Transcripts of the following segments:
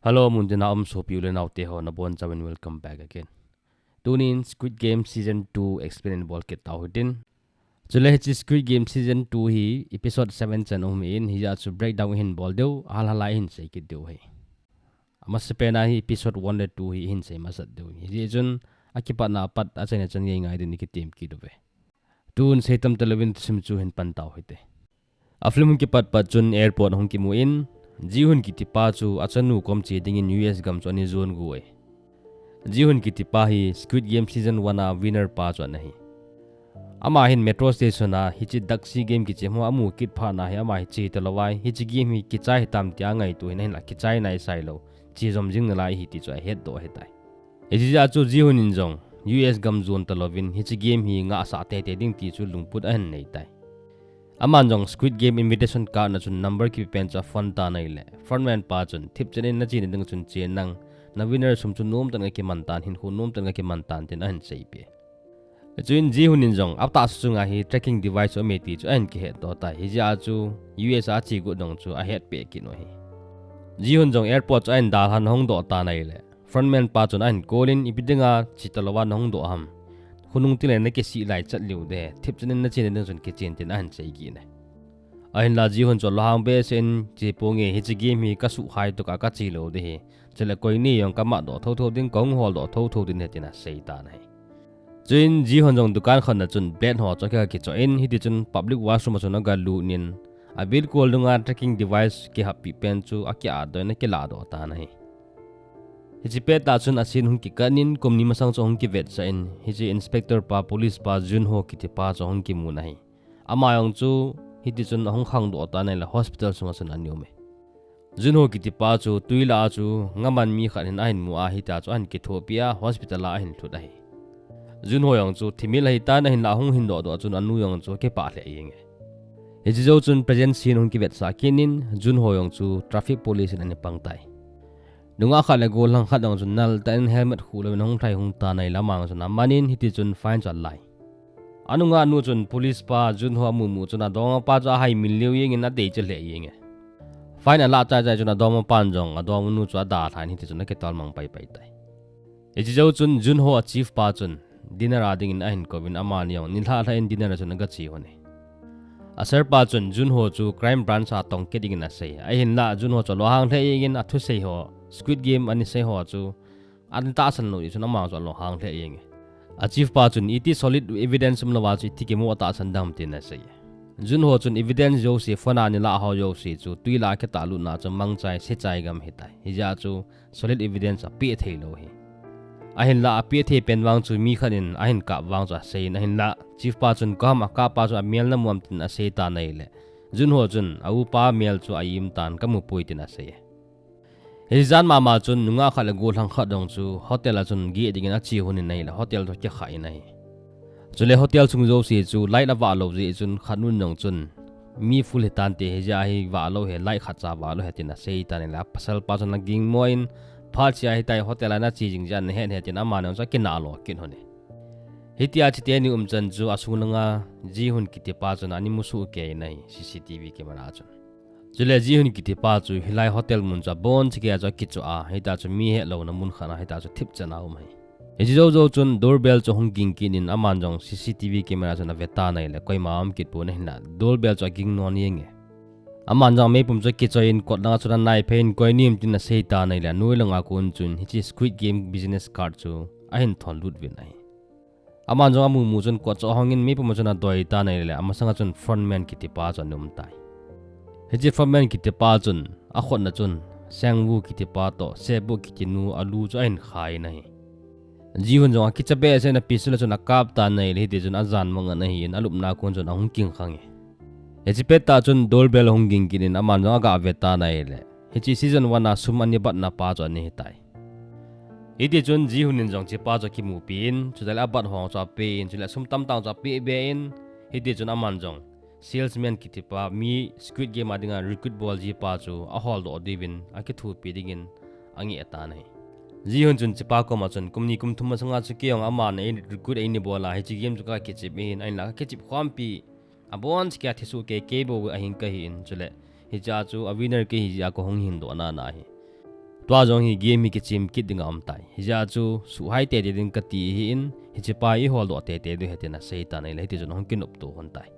Hello, Mundina Sopi Ulenaute ho na bon and welcome back again. Tune in Squid Game Season 2 explain bol Kithato din. Jule hi Squid Game Season 2 hi episode 7 chan in hi ja chu breakdown hin bol deu hala hin sei kit deu hi. Mas pena hi episode 1 le 2 hi hin sei masat deu hi jun akipa na pat achana chan ngai din ki team ki dove. Tun setam televin sim chu hin pan tau hite. Aflim ki pat chun airport hong ki mu in Jihun ki tipa chu achanu kom che ding in US gam choni zone gu e. Jihun ki tipa hi Squid Game season 1 a winner pa chu nahi. Ama hin metro station a hi chi daksi game ki chemo amu kit pha na hi ama hi chi talawai hi chi game hi ki chai tam tia ngai tu hin la ki chai nai sai lo chi zom jing na lai hi ti chu head do hetai. E ji ja chu Jihun in jong US gam zone talovin hi chi game hi nga sa te te ding ti chu lungput an nei tai. Amanjong Squid Game invitation card na chun number ki pen cha fun ta nai le frontman pa chun thip chen na chin ding chun chen nang na winner sum chun nom tan ki man tan hin hu nom tan ki man tan tin an sei pe chuin ji hunin jong apta su nga hi tracking device o me ti chu an ki he to ta hi ja chu US a chi gu dong chu a het pe ki no hi ji hun jong airport chu an da han hong do ta nai le frontman pa chun an kolin ibidinga chitalawan hong do ham hunung tile na ke si lai chat liu de thip chen na chen ding chun ke chen tin an sei gi ne ahin la ji hun cho lohang be sen chi ponge hi chi game hi ka su hai to ka chi lo de hi chele koi ni yong ka ma do tho tho ding kong hol do tho tho din hetina sei ta nai chuin ji hun jong dukan khon na chun plan ho cho ka ki cho in hi ti chun public washroom chun ga lu nin a bil kol dunga tracking device ki happy pen chu akya do na ke la do ta nai hi chi pe ta chun asin hun ki kanin komni masang cho hong ki vet sa in hi chi inspector pa police pa jun ho ki ti pa cho hong ki mu nai ama yong chu hi ti chun hong khang do ta nai la hospital sunga chun anyo me jun ho ki ti pa chu tuila chu ngaman mi khan hin ahin mu a hi ta chu an ki thopia hospital a hin thu dai jun ho yong chu thimil hi ta na hin la hong hin do do chun anu yong chu ke pa le yeng e ji jo chun present scene hong ki vet sa kinin jun ho yong chu traffic police in ani pangtai nunga khala go lang khat dong chun nal ta in helmet khu lo nong thai hong ta nai lamang chun manin hi ti chun fine chan lai anunga nu chun police pa jun ho mu mu chuna dong pa cha hai mil liu yeng in a de che le yeng fine la cha cha chuna dong pan jong a dong nu cha da than hi ti chuna ke tal mang pai pai tai e ji jo chun jun ho chief pa chun dinner ading in ahin kovin aman yong nin tha in dinner chun ga chi hone asar pa chun jun ho chu crime branch a tong ke ding na sei a hin la jun ho cho lo hang the yeng a thu sei ho Squid Game ani sei ho chu an ta san lo chun ma cho lo hang the yeng achieve pa chun iti solid evidence mna wa chi tike mo ta san dam tin na sei jun ho chun evidence jo se phona ni la ho jo se chu tuila ke ta lu na chu mang chai se chai gam hetai hi ja chu solid evidence a pi thei lo hi ahin la pi the pen wang chu mi khanin ahin ka wang cha sei na hin la chief pa chun ka ma ka pa chu mial na muam tin a sei ta nei le jun ho chun au pa mial chu ayim tan ka mu pui tin a sei Hizan mama chun nunga khala go thang kha dong chu hotel a chun gi ding na chi hunin nei la hotel to ke khai nai chule hotel chung zo si chu light la wa lo ji chun khanun nong chun mi full hetan te heja hi wa lo he light kha cha wa lo hetina sei ta ne la pasal pa chun ging moin phal chia hi tai hotel na chi jing jan he he tin ama nong cha kin na lo kin hone hitia chi te ni chan chu asunanga ji hun ki te pa chun ani musu ke nai CCTV camera chun Jule ji hun ki ti pa chu hilai hotel mun cha bon chi ke cha ki chu a heta chu mi he lo na mun khana heta chu thip chana mai e ji zo chun doorbell chu hong ging kin in aman jong CCTV camera chana veta nai le koi ma am kit pu ne na doorbell chu ging non yeng aman jong me pum chu ki cho in kot na chu na nai phein koi nim tin na sei ta nai la noi langa kun chun hi chi Squid Game business card chu a hin thon lut win ai aman jong amu mu chun ko cho hongin me pum chu na doi ta nai le amasanga chun frontman ki ti pa chu num tai Heji frontman ki te pa chun a khot na chun sangwu ki te pa to sebu ki ti nu alu chu ain khai nai jiwon jong ki chabe se na pisul chun akap ta nai le ti chun azan mong na hi in alup na kun chun ahung king khang heji pe ta chun doorbell hong ging kin aman jong ga ve ta nai le heji season 1 na sum ani bat na pa cho ni tai iti chun jiwon jong chi pa cho ki mu pin chu dala bat hong cha pe in chu la sum tam tang cha pe be in hiti chun aman jong salesman ki tipa mi Squid Game adinga recruit ball ji pa chu a hol do divin a ki thu pi dingin angi eta nai ji hun chun chipa ko ma chun kumni kum thuma sanga chu ki ong ama nei recruit ai ni bola hi chi game chu ka ki chip in ai la ki chip khwam pi a bon chi ka thisu ke bo a hin ka hin chule hi cha chu a winner ke hi ja ko hong hin do na na hi tua jong hi game hi ki chim kit ding am tai ja chu su hai te de ding ka ti hi in hi chi pa i hol do te te du hetina seita nei le ti jun hong kin up tu hon tai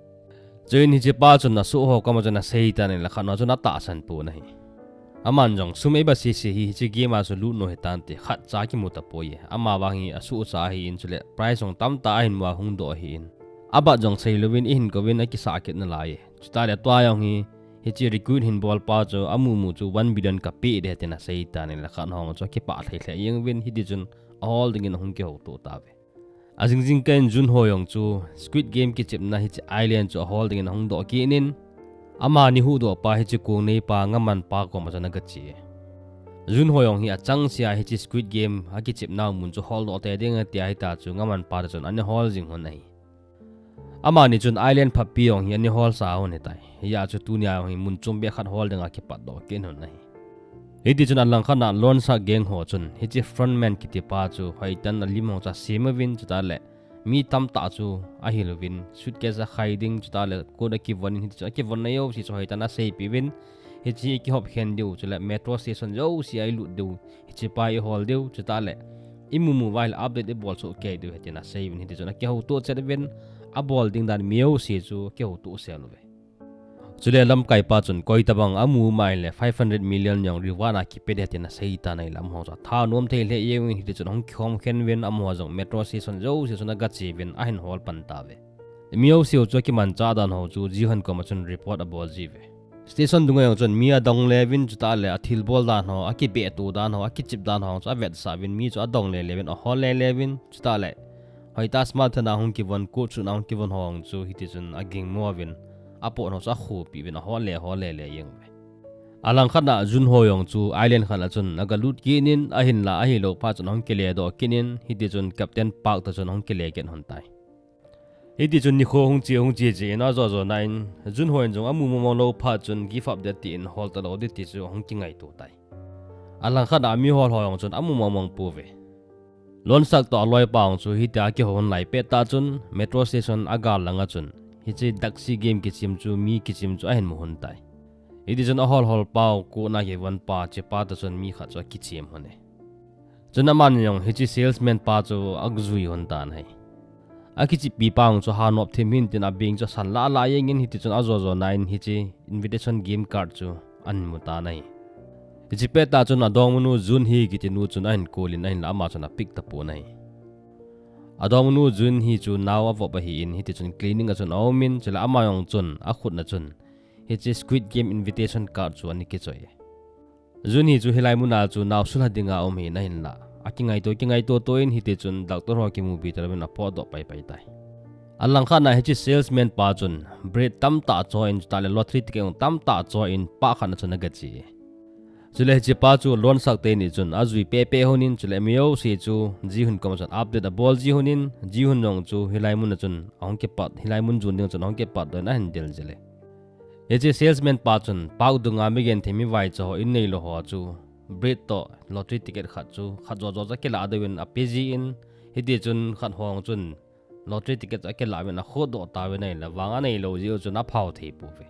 chuin hi chi pa chun na su ho ka ma jana seita nei la khan na ta san pu nei aman jong sumei ba si hi chi game a su lu no hetan te khat cha ki mu ta po ye ama wa hi asu cha hi in chule price ong tam ta hin wa hung do hi in aba jong sei lovin in ko win a ki sa ket na la ye chuta le tua yong hi chi recruit hin bol pa cho amu mu chu 1 billion ka pe de tena seita nei la khan hong cho ki pa thai thai yeng win hi di chun all ding in hung ke ho to ta ve azing jing ken jun ho yong chu Squid Game ki chip na hi chi island chu all ding in hung do ki nin ama ni hu do pa hi chi kung nei pa ngaman pa ko ma jana ga chi jun ho yong hi a chang sia hi chi Squid Game ha ki chip na mun chu hol do te ding a ti ai ta chu ngaman pa chun an hol jing hon nei ama ni chun island phapi yong hi an hol sa hon tai ya chu tunia hi mun chum be khat hol ding a ki pat do ken hon nei hi ti chun an lang khana lon sa geng ho chun hi chi frontman ki ti pa chu hoi tan a limong cha semavin chu ta le mi tam ta chu a hilovin suitcase a hiding chu ta le ko da ki von hi chu ki von na yo si hoi tan a sei pi win hi chi ki hop hen diu chu le metro station yo si ai lu diu hi chi pa i hol diu chu ta le imumu while update e bol so ke diu hetina sei win hi ti chun a ki ho to chet win a bol ding dan mieu si chu ki ho to sel ve chule lam kai pa chun koi tabang amu mai le 500 million yong riwana ki pe de tina sei ta nei lam ho cha tha nom the le ye hi ti chun hong khom khen wen am ho jong metro station jo si chuna ga chi wen a hin hol pan ta ve miau si cho ki man cha dan ho chu ji han ko ma chun report a bol ji ve station dunga yong chun mia dong le win chu ta le a thil bol dan ho a ki be tu dan ho a ki chip dan ho cha vet sa win mi chu a dong le win a hol le win chu ta le hoi ta smart thana hong ki won ko chu na hong ki won hong chu hi ti chun a ging mo win apo no cha khu pi win hol le yeng ve alang khana jun ho yong chu island khana chun aga lut ki nin a hin la a hi lo pa chun hong ke le do kinin hi ti chun captain park ta chun hong ke le ken hon tai hi ti chun ni kho hong chi na zo nine jun ho jong amu mo lo pha chun give up that in hol ta lo ti chu hong ki ngai tu tai alang khana mi hol ho yong chun amu mo mong pu ve lon sak to loi paung chu hi ta ki hon lai pe ta chun metro station aga langa chun hi chi daksi game ki chim chu mi ki chim chu a hen mo hon tai idi chun a hol pau ko na ye wan pa che pa ta chun mi kha chu ki chim hone chun man yong hi chi salesman pa chu agzui hon tan hai a ki chi pi paung chu ha nop thim hin tin a bing chu san la yeng in hi ti chun a zo nine hi chi invitation game card chu an mu ta nai hi chi pe ta chun a dong nu jun hi ki ti nu chun an kolin an la ma chun a pick ta pu nai adong nu jun hi chu naw a vo hi in hi ti chun cleaning a chun awmin chela ama yong chun a khut na chun hi chi Squid Game invitation card chu ani ki choi jun hi chu hilai mu na chu naw sul hadinga hi na hin la akingai to in hi ti chun doctor ho ki movie tar na po do pai tai alang khana hi chi salesman pa chun bread tam ta cho in ta le lottery ticket tam ta cho in pa khana chun ga chi chule chi pa chu lon sak te ni chun azui pe honin chule mio si chu ji hun kom chan update a bol ji honin ji hun nong chu hilai mun chun ong ke pat hilai mun jun ding chun ong ke pat do na hin del jele e je salesman pa chun pau dunga mi gen themi wai cho in nei lo ho chu bread to lottery ticket khat chu khat zo ke la de win a pg in hi de chun khat hong chun lottery ticket ke la win a kho do ta we nei la wanga nei lo ji chu na phau thei pu ve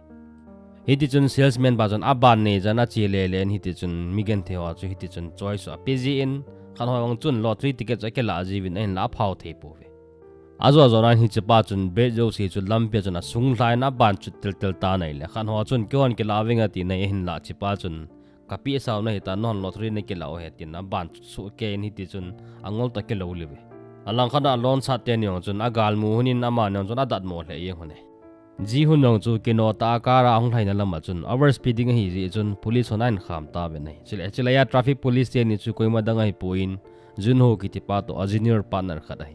hi ti chun salesman ba chun aban ne jana chi le len hi ti chun migen thewa chu hi ti chun choice a pg in khan hong chun lottery ticket ke la ji win en la phau thei pu ve azo ran hi chpa chun be jo si chu lam pe chun a sung hlai na ban chu tel ta nei le khan ho chun kyon ke la winga ti nei hin la chpa chun kapi saw na hi ta non lottery ne ke la o he tin na ban su ke ni ti chun angol ta ke lo le ve alang khana lon sa te ni chun agal mu hunin ama non chun adat mo le ye hone ji hun nong chu kino ta kara ong thaina lama chun over speeding hi ji chun police honan kham ta be nei chile ya traffic police te ni chu koima danga hi poin jun ho ki ti pa to a junior partner khat hi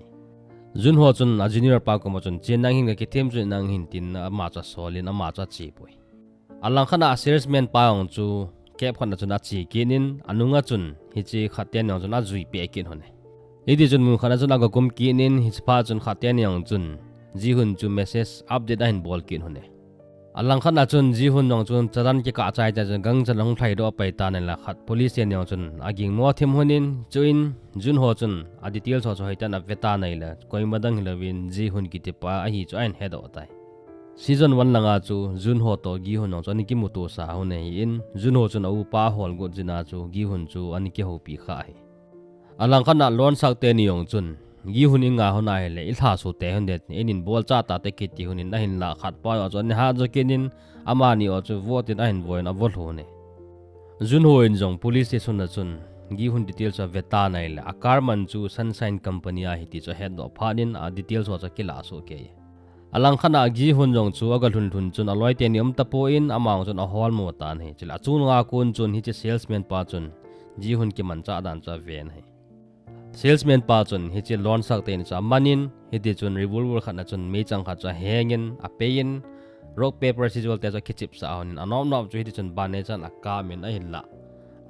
jun ho chun a junior pa ko ma chun chen nang hin ki them chu nang hin tin ma cha solin ma cha chi poi alang khana salesman pa ong chu kep khana chun a chi kinin anunga chun hi chi khaten nong chun a zui pe kin hone idi chun mu khana chun a kum kinin hi pa chun khaten nong chun ji hun chu message update ahin bol kin hone alang khana chun ji hun nong chun chadan ki ka chai cha gang chalong thai do pai ta ne la khat police ne chun aging mo them honin chuin jun ho chun adi tel so so haitan a veta nei la koi madang lovin ji hun ki te pa a hi chu ain head o tai season 1 langa chu Jun ho to gi hun cho ani ki mutu sa hu nei in Jun ho chu na u pa hol go jina chu gi hun chu ani ki ho pi kha hi alang khana lon sak te ni yong chun gi hun inga ho na hele il tha su te hun det enin bol cha ta te ki ti hun in na hin la khat pa yo chon ha jo kenin ama ni o chu vote in a hin voin a vol ho ne Jun ho in jong police station na chun gi hun details of veta na ile akar man chu sunshine company a hiti cho head of phanin a details wa cha kila so ke alang khana gi hun jong chu agal hun thun chun aloi te niam ta po in amang chun a hol mo tan he chila chun nga kun chun hi che salesman pa chun gi hun ki man cha dan cha ven he salesman pa chun hi che lon sak te ni cha manin hi ti chun revolver khana chun me chang kha cha hengin a pein rock paper scissors te cha khichip sa on anom nom chu hi ti chun ban ne chan a ka min a hin la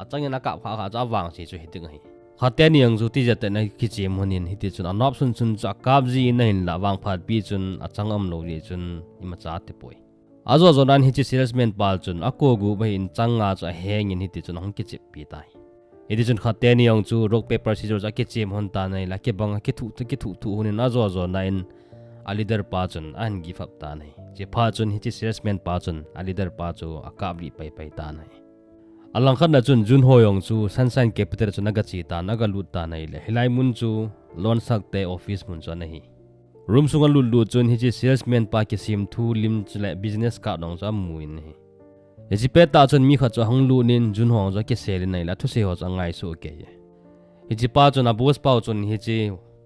a changin a ka kha kha cha wang si chu hi ting hi khaten yang zu ti jate na khichim honin hi ti chun anop sun chun cha kap ji na hin la wang phat pi chun a changam lo ri chun ima cha te poi azo zo nan hi chi salesman pal chun a ko gu bai in changa cha hengin hi ti chun hong khichip pi tai hi ti chun khaten yang chu rock paper scissors a khichim hon ta nei la ke bang ke thu thu honin azo zo na in a leader pa chun an gi phap ta nei je pha chun hi chi salesman pa chun a leader pa chu a kap li pai pai ta nei alang khan na chun Jun ho yong chu sunshine capital chu naga chi ta naga lut ta nei le hilai mun chu lon sak te office mun chu nahi room sunga lut lut chun hi chi salesman pa ki sim thu lim chule business ka dong cha muin hi e chi pe ta chun mi kha chu hang lu nin Jun ho cha ki sel nei la thu se ho cha ngai su ke ye hi chi pa chun a boss pa chun hi chi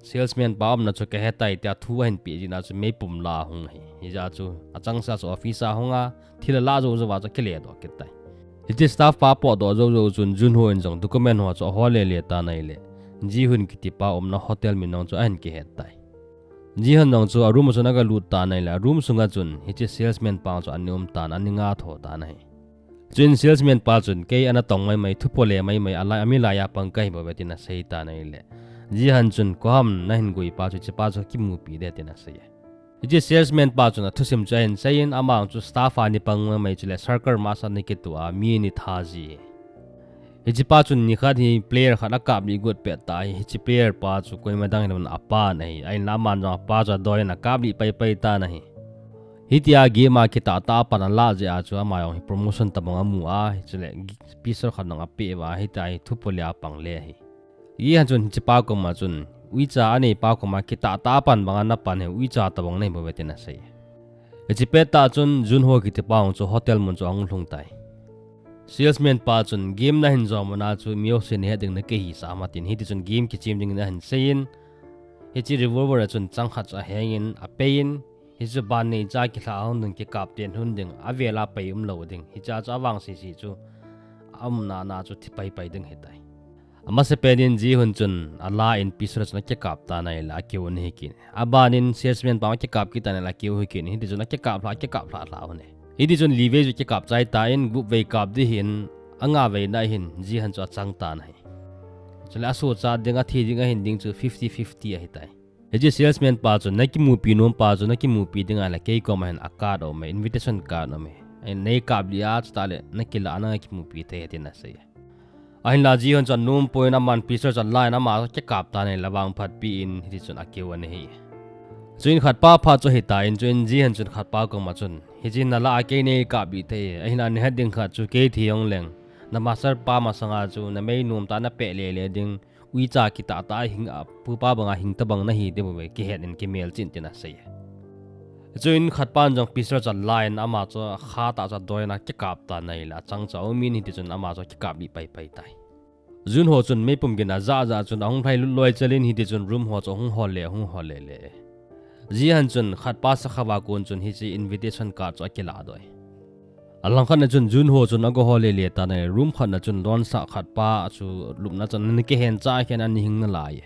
salesman pa am na chu ke hetai ta thu hen pi ji na chu me pum la hung hi ja chu achang sa chu office a honga thila la zo zo wa cha ke le do ke tai iti staff pa po do zo zo chun Jun ho in jong document ho cho hole le ta nai le ji hun ki ti pa om na hotel min nong cho an ki het tai ji han nong cho room so na ga lut ta nai la room sunga chun hi chi salesman pa cho anom ta na ninga tho ta nai chun salesman pa chun ke ana tong mai mai thu po le mai mai ala ami la ya pang kai ba betin na sei ta nai le ji han chun ko ham na hin gui pa chu chi pa cho ki mu pi de tin na sei iti salesman pa chuna thusim chain sayin amang chu staff ani pang mai chule circle ma sa ni ke tu a mi ni thaji iti pa chun ni khat hi player khana ka mi gut pe ta hi chi player pa chu koi ma dang non apa nei ai na man ja pa cha doi na ka bi pai pai ta nahi hitia ge ma ki ta ta pa na la je a chu ma yong promotion ta bang amu a chule pisor khan nga pe wa hi tai thu polia pang le hi yi han chun chi pa ko ma chun ui cha ani pa ko ma ki ta pan bang na pan he ui cha ta bang nei bo betin na sei e chi pe ta chun Jun ho ki te paung chu hotel mun chu ang hlung tai salesman pa chun game na hin zo mana chu mio sin he ding na ke hi sa ma tin hi ti chun game ki chim ding na hin sein he chi revolver chun chang kha cha hangin a pein hi chu ban nei cha ki tha hon ding ki kap ten hun ding a vela pe lo ding hi cha cha wang si chu am na chu thi pai ding he tai ama se pedin ji hun chun ala in pisra chna ke kap ta nai la ke un he kin abanin salesman pa ke kap ki ta la ke hu kin hi ti chuna ke kap la hone hi ti chun live ju ke kap chai ta in group ve kap di hin anga ve na hin ji han cha chang ta nai chula so cha dinga thi dinga hin ding chu 50-50 a hi tai he ji salesman pa chun na ki mu pi nom pa chu na ki mu pi dinga la ke ko ma han akad o me invitation card no me ai nei kap lia cha le na ki la na ki mu pi te tin na sei ahin la ji hon chan num point aman pisar chan line ama ke kap ta nei lawang phat pi in hi chun akewan hi chuin khat pa pha chu hita in chuin ji han chun khat pa ko ma chun hi jin na la ake nei ka bi the ahin an heading kha chu ke thiong leng na master pa ma sanga chu na mei num ta na pe le ding ui cha ki ta hing a pu pa banga hing ta bang na hi de bo ki head in ki mail chin tin a sei chuin khat pan jong pisar chan line ama chu kha ta cha doina ke kap ta nei la chang chau min hi chun ama chu ki kap bi pai tai Jun ho chun me pum gina za chun ong phai loi chalin hi ti chun room ho chu hung hol le ji han chun khat pa sa khawa kon chun hi chi invitation card chu ke la doi alang khan na chun Jun ho chun ago hol le ta nei room khan na chun don sa khat pa chu lup na chun ni ke hen cha khen an hing na lai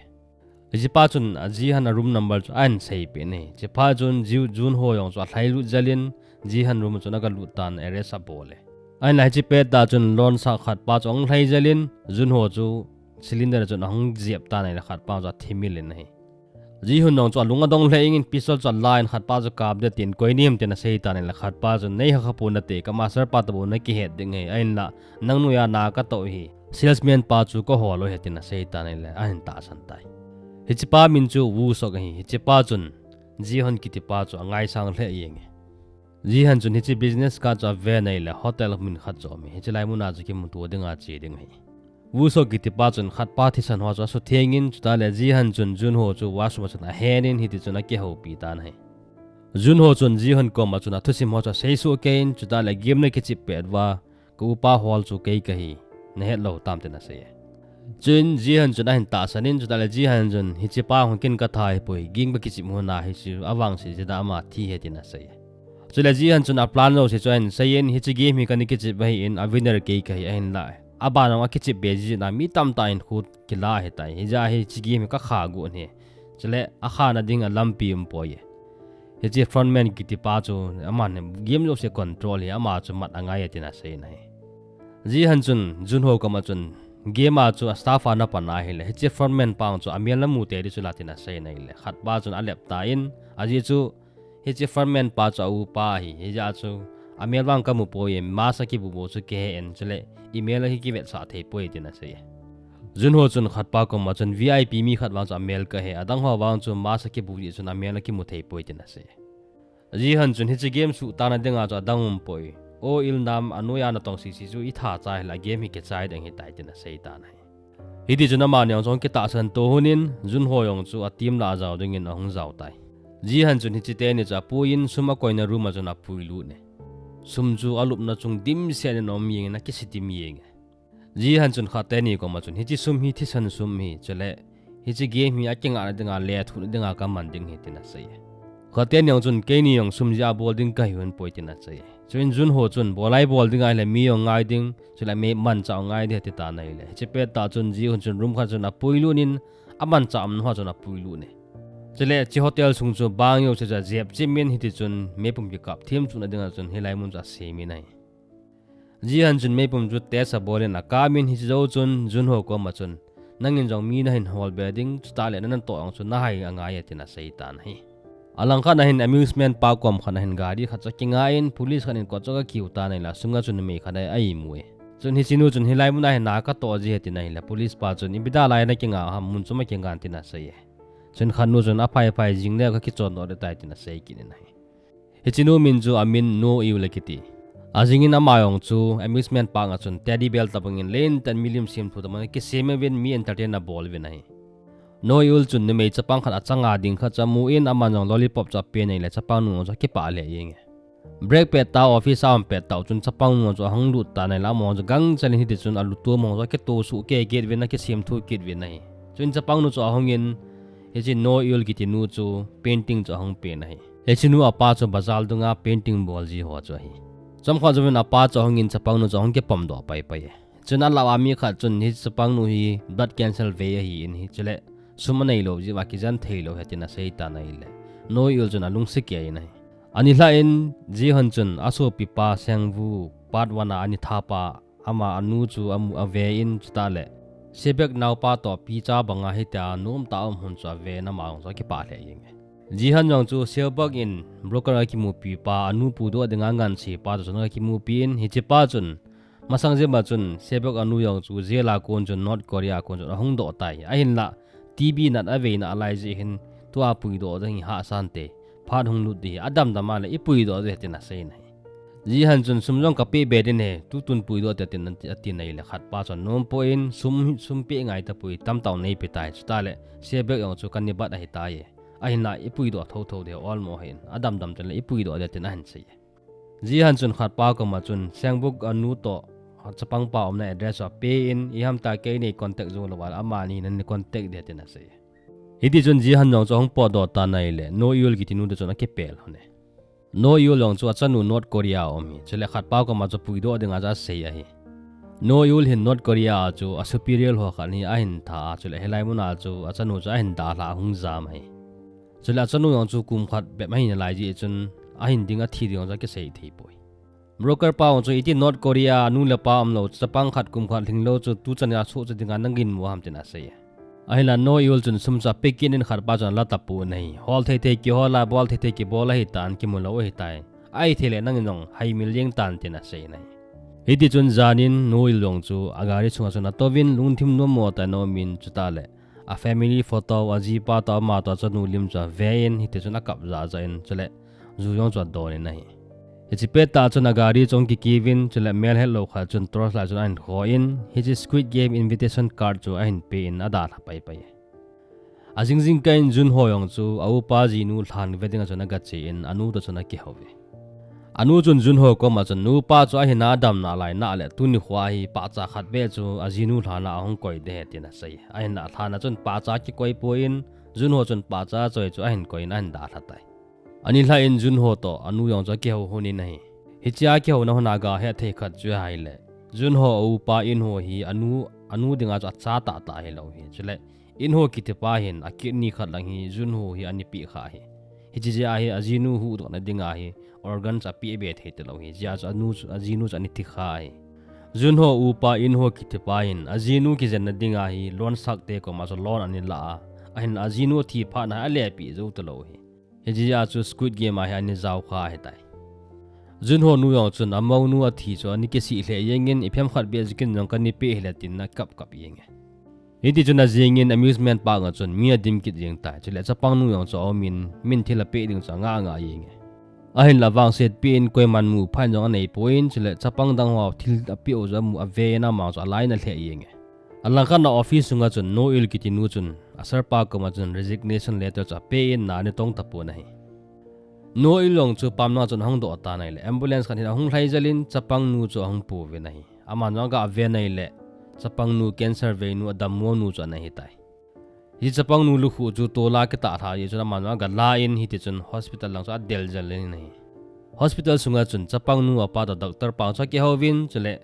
ji pa chun ji han room number chu an sei pe ne je pa chun Jun ho yong chu thlai lu jalin ji han room chu na ga lu tan arrest a bole ai lai chi pe ta chun lon sa khat pa chong thlai jalin Jun ho chu cylinder chun hang jiap ta nei la khat pa cha thimil nei ji hun nong chu lunga dong hleing in pistol cha line khat pa chu kap de tin koi nim te na sei ta nei la khat pa chu nei ha pu na te ka master pa ta bo na ki het ding ei ain la nang nu ya na ka to hi salesman pa chu ko holo he tin na sei ta nei la an ta san tai hichipa min chu wu so ga hi hichipa chun ji hon ki ti pa chu angai sang hle yeng ji han chun hi chi business ka cha ve nei le hotel min khat zo mi hi chi lai mu na chu ki mu tu dinga chi ding hi wu so ki ti pa chun khat pa thi san ho cha so thengin chuta le ji han chun jun ho chu wa su chun a henin hi ti chun a ke ho pi ta nai jun ho chun ji han ko ma chun a thusim ho cha sei su kein chuta le game ne ki chi pet wa ku pa hol chu ke ka hi ne het lo tam te na se chun ji han chun a hin ta sanin chuta le ji han chun hi chi pa hon kin ka thai poi ging ba ki chi mu na hi chu awang si da ma thi he ti na se chula ji han chun a plan lo se chuan sayen hi chi game hi kan ki chi bai in a winner ke ka hi a hin la aba na ki chi be ji na mi tam ta in khut ki la he tai hi ja hi chi game ka kha gu ne chule a kha na ding a lampi poi he chi frontman ki ti pa chu ama ne game lo se control hi ama chu mat anga ya ti na se nai ji han chun jun ho ka ma chun game a chu staff ana pa na hi le he chi frontman pa chu amial na mu te ri chu la ti na se nai le khat ba chun a lep ta in a ji chu he chi frontman pa chu u pa hi he ja chu amial wang ka mu po ye ma sa ki bu bo chu ke en chule email hi ki vet sa thei poi ti na se jun ho chun khat pa ko ma chun vip mi khat wang cha mail ka he adang ho wang chu ma sa ki bu ji chun amial ki mu thei poi ti na se ji han chun hi chi game su ta na denga cha dang poi o il nam anuya na tong si si chu I tha chai la game hi ke chai dang hi tai ti na se ta nai hi ti chun ma nyang chong ki ta san to hunin jun ho yong chu a team la jaw ding in ahung jaw tai ji han chun hi chi te ni cha puin suma koina room a chun a pui lu ne sum chu alup na chung dim se ne nom yeng na ki sitim yeng ji han chun kha te ni ko ma chun hi chi sum hi thi san sum hi chale hi chi game hi a kinga na dinga le thu dinga ka man ding hi tina sai kha te nyang chun ke ni yong sum ja bol ding ka hyun poi tina sai chuin jun ho chun bolai bol ding ai le mi yong ngai ding chula me man chaw ngai de ti ta nai le chi pe ta chun ji hun chun room kha chun a pui lu nin a man cham no chun a pui lu ne chile chi hotel sung chu bang yo cha jep chimin hi ti chun me pum ki kap thim chun adinga chun hilai mun cha se mi nai ji han chun me pum chu te sa bolen a ka min hi zo chun jun ho ko ma chun nangin jong mi na hin hol bedding sta le nan to ang chun na hai anga ya tina seitan hi alang kha na hin amusement park kom kha na hin gari kha cha kinga in police khan in ko cha ki uta nei la sunga chun me kha dai ai muwe chun hi chinu chun hilai mun na hin na ka to ji he tina la police pa chun ibida lai na kinga ha mun chuma kinga tina sei chun khanu chun a phai phai jing le ka ki chon no de tai tina sei ki nei he chinu min chu amin no iu le kiti ajingin amayong chu amusement park a chun teddy bell tapangin len 10 million sim thu tamang ki semen mi entertain na ball we nai no iul chun ne mei chapang khat achanga ding kha chamu in amanong lollipop cha pe nei le chapang nu cha ki pa le yeng break pet ta office am pet ta chun chapang nu chu hang lu ta nei la mo gang chalin hi ti chun alu tu mo cha ke to su ke get we na ki sim thu kit we nai chun chapang nu chu hongin he chi no iul ki ti nu chu painting chu hong pe nai he chi nu apa chu bazal dunga painting ball ji ho chu hi chom kha jwen apa chu hongin chapang nu chu hong ke pam do pai pai chun ala wa mi kha chun hi chapang nu hi blood cancel ve hi in hi chele sumanai lo ji wa ki jan thei lo hetina sei ta nai le no iul chun alung se ke nai ani la in ji han chun aso pipa sengwu part 1 ani thapa ama anu chu amu ave in chuta le sebek naw pa to pi cha banga hi ta num ta hun cha ve na ma so ki pa le yeng ji han jong chu sebek in broker ki mu pi pa anu pu do denga ngan si pa chu na ki mu pi in hi chi pa chun masang je ma chun sebek anu yong chu zela kon chun north korea kon chun hong do tai a hin la tv nat ave na alai ji hin to a pui do dang ha san te phat hung lu di adam da ma le i pui do de te na sei nai ji han chun sum jong ka pe be din he tu tun pui do te tin ti nei le khat pa chon nom po in sum pe ngai ta pui tam taw nei pe tai chuta le se bek yong chu kan ni bat a hi ta ye a hin na i pui do tho tho de all mo hin adam dam te le i pui do de tin a han sei ji han chun khat pa ko ma chun sangbuk anu to chapang pa om na address a pe in i ham ta ke nei contact zo lo wal ama ni nan contact de tin a sei hiti chun ji han jong chong po do ta nai le no iul ki tinu de chon a ke pel hone no iul long chu achanu north korea omi chele khat pa ko ma chu pui do de nga ja sei a hi no iul hin north korea chu a superior ho khan hi a hin tha chele helai mun a chu achanu cha hin da la hung za mai chele achanu yong chu kum khat be mai na lai ji chun a hin dinga thi ding ja ke sei thei poi broker pa chu iti north korea nu le pa am lo chapang khat kum khat thing lo chu tu chania chu chu dinga nangin mu ham tina sei ahila no iul chun sumcha pekin in kharpa chan la tapu nei hol thei thei ki hola bol thei thei ki bola hi tan ki mulo hi tai ai thele nang nong hai milyeng tan tina sei nei hiti chun janin no il long chu agari chunga chuna tovin lungthim no mo ta no min chuta le a family photo aji pa ta ma ta chanu lim cha vein hiti chuna kap za za in chale zu yong cha do ne nei Hichi peta chun agari chong ki kivin chule mel hello kha chun tros la chun an kho in hichi Squid Game invitation card chu ahin pe in ada la pai pai ajing kain Jun ho yong chu au pa ji nu than veding chuna ga che in anu to chuna ki hove anu chun Jun ho ko ma chun nu pa chu ahin adam na lai na le tu ni khwa hi pa cha khat be chu ajinu thana hong koi de tina sai ahin na thana chun pa cha ki koi poin Jun ho chun pa cha choi chu ahin koi nan da thatai ani la in Jun ho to anu yong cha ki ho honi nahi hichia ki ho na hona ga he the khat chu hai le Jun ho u pa in ho hi anu dinga cha ta hi lo hi chule in ho ki te pa hin akini khat lang hi Jun ho hi ani pi kha hi hichi ja hi ajinu hu to na dinga hi organ cha pi be the te lo hi ja cha anu ajinu cha ni ti kha hi Jun ho u pa in ho ki te pa hin ajinu ki zen na dinga hi lon sak te ko ma so lon ani la ahin ajinu thi pha na ale pi zo to lo hi hichi ja chu Squid Game a hi ani zaw kha he tai Jun ho nu yong chun amau nu a thi cho ani ke si hle yengin iphem khat be jikin jong kan ni pe hle tin na kap yenge hiti chuna jingin amusement park nga chun mi adim kit jing ta chile chapang nu yong cho min thila pe ding cha nga yenge ahin lawang set pin koi man mu phan jong nei point chile chapang dang wa thil api o ja mu ave na ma cha line a hle yenge alang kan na office nga chun no il kiti nu chun asar pa ko ma chun resignation letter cha pe in na ne tong tapu nahi no ilong chu pamna chun hang do ta nai le ambulance kan hong thlai jalin chapang nu chu hang pu ve nahi ama no ga ave nai le chapang nu cancer ve nu adam mo nu cha nahi tai hi chapang nu lu khu chu to la ke ta tha ye chu ma no ga la in hi ti chun hospital lang cha del jalin nahi hospital sunga chun chapang nu apa da doctor pa cha ke hovin chule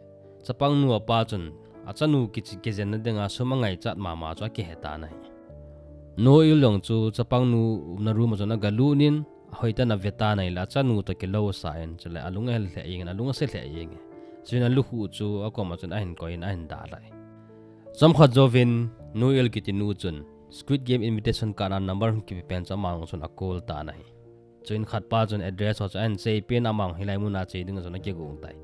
chapang nu apa chun achanu ki chi ke jen na denga sumangai chat ma cha ke heta nahi no ilong chu chapang nu na ru ma chuna ga lu nin hoita na veta nai la chanu to ke lo sain chale alunga le yeng alunga se le yeng chuna lu hu chu akoma chun ahin koin ahin da lai cham kha jovin noel kiti nu chun Squid Game invitation kana number ki pen chamang chun akol ta nai chuin khat pa chun address ho chan sei pen amang hilai mu na che ding chun ke gung tai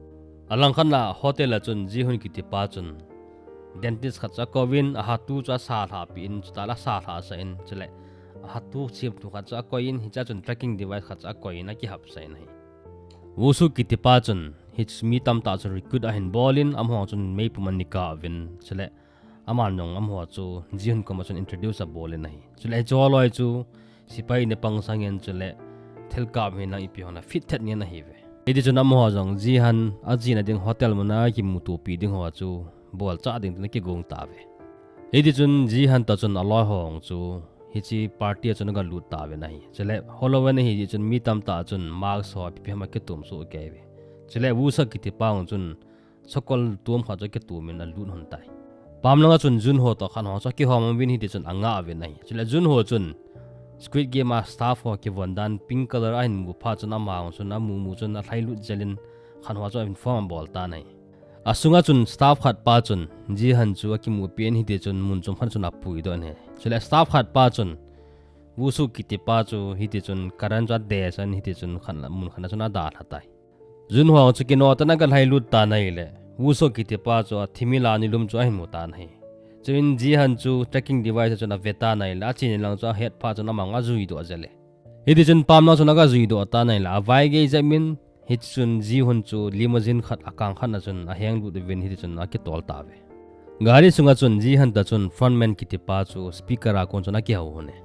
alang khan na hotel la chun ji hun kiti pa chun dentist khat cha kovin a hatu cha sa tha pin cha la sa tha sa in chale hatu chip tu kha cha koin hi cha chun tracking device kha cha koin ki hap sai nai wusu kiti pa chun hits mi tam ta chu recruit a hin bolin am ho chun mei puman nika vin chale aman nong am ho chu jihun ko ma chun introduce a bolin nai chule choloi chu sipai ne pang sangen chule thelka me na ipi hona fit that ne na hi ve edi chun am ho jong jihan aji na ding hotel mona ki mutu pi ding ho chu bol cha ding na ki gong ta ve edi chun jihan ta chun aloi hong chu hichi party chun ga lut ta ve nai chale holowen hi chun mi tam ta chun marks ho pi ma ke tum su ke ve chile wusa kiti paung chun chokol tum kha ke tu min alun hon tai pamlanga chun Jun ho to khan ho cha ki hom win hi ti chun anga ave nai chile Jun ho chun Squid Game a staff ho ki vondan pink color ain mu pha chun amaung chun amu chun a thlai lut jalin khan ho cha inform bol ta nai asunga chun staff khat pa chun ji han chu ki mu pen hi ti chun mun chum khan chun a pui do ne chile staff khat pa chun wusu kiti pa chu hi ti chun karan cha de san hi ti chun khan mun khan chun a da thatai Jun ho chu kino ta na ga lai lut ta nai le wuso kiti pa chu thimila ni lum chu ai mu ta nai chuin ji han chu tracking device chu na veta nai la chin lang chu head pa chu na manga zui do jale hidi chun pam na chu na ga zui do ta nai la vai ge jamin hit chun ji hun chu limousine khat akang khan na chun a heng lu de vin hidi chun a ki tol ta ve gari sunga chun ji han ta chun frontman kiti pa chu speaker a kon chu na ki ho hone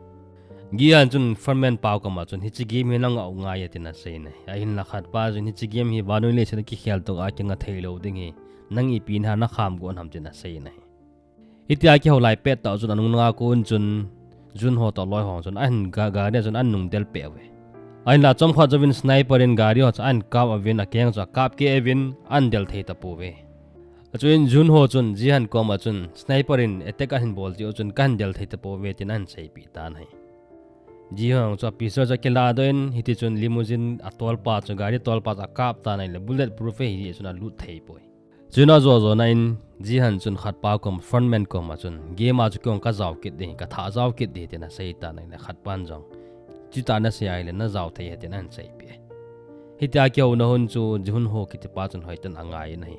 gian chun frontman pau ka ma chun hichi game he nang au nga ya tina sei ne a hin la khat pa chun hichi game hi banoi le chen ki khial to a chenga theilo ding hi nang I pin ha na kham go nam tina sei ne itia ki ho lai pet ta chun anung nga kun chun Jun ho to loi hong chun an ga ne chun an nung del pe we ain la chom kha jovin sniper in gari ho an kap avin a keng cha kap ke evin an del thei ta pu we chuin Jun ho chun jihan ko ma chun sniper in attack a hin bol ji chun kan del thei ta pu we tin an sei pi ta nai ji hang cho pisar cha kela doin hiti chun limousine atol pa chu gari tol pa cha kap ta nai le bullet proof hi hi chuna lut thei poi chuna zo nain ji han chun khat pa kom frontman ko ma chun game a chu kong ka jaw kit de ka tha jaw kit de te na sei ta nai le khat pan jong chi ta na se ai le na jaw thei te nan sei pe hita kyo na hun chu jun ho kit pa chun hoi tan angai nai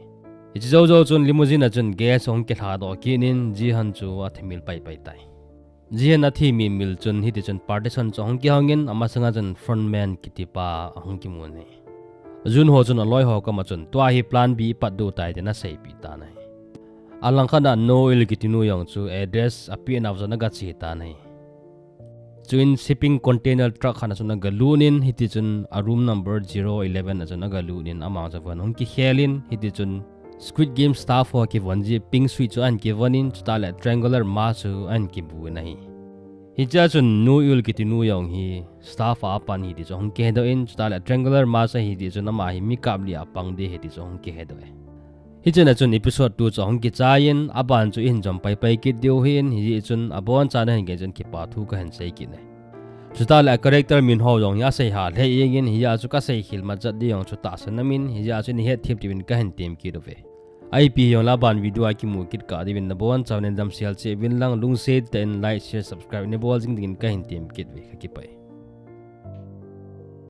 hi zo chun limousine a chun gas hong ke tha do kinin ji han chu a thimil pai tai jian athi mi mil chun hiti chun partition chong ki hangin ama sanga chun frontman kitipa hong ki mone Jun ho chun aloi ho ka ma chun tua hi plan B pat du tai na sei pi ta nai alang khana no il kitinu yong chu address api na zona ga chi ta nai chuin shipping container truck khana chuna galunin hiti chun a room number 011 a chuna galunin ama chawan hon ki helin hiti chun Squid Game staff ho ki wanji pink switch chu an ki wanin chutala triangular ma chu an ki bu nahi hi cha chun no il kitinu yong hi staff a pan hi ti chong ke do in chutala triangular ma sa hi ti chun ama hi mi kap li apang de hi ti chong ke he do hi chuna chun episode 2 chong ki chain aban chu in jom pai pai ki deu hin hi chun abon cha na ge chen ki pa thu ka han sei ki ne chutala character min ho yong ya sei ha le yengin hi ya chu ka sei khil ma chat di yong chu ta sanamin hi ya chu ni he thip tivin ka han tem ki do ve IP yong la ban video ki mu kit ka divin na bon chawn dam sial che win lang lung se ten like share subscribe ne bol jing din ka hin tem kit ve ka ki pai